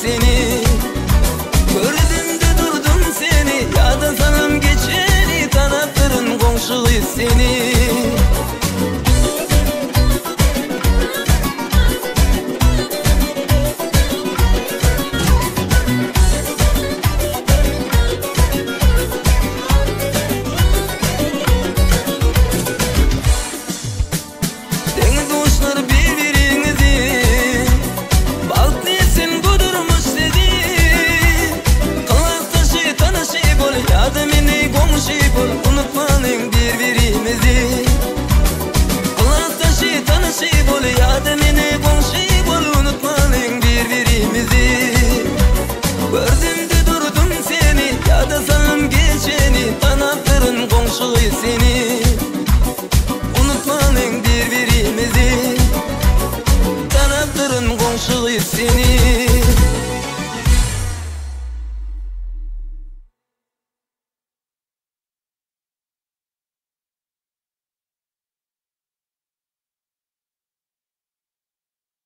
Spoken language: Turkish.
seni. Gördüm de durdum seni, yada sanım geçeni, tanaptırın komşu seni. Unutmayın birbirimizi. Kulaktaşı tanışı bol, yadımını komşu bol. Unutmayın birbirimizi. Gördüm de durdum seni, yada sanım geçeni, tanaptırın komşu seni. Unutmayın birbirimizi, tanaptırın komşu seni.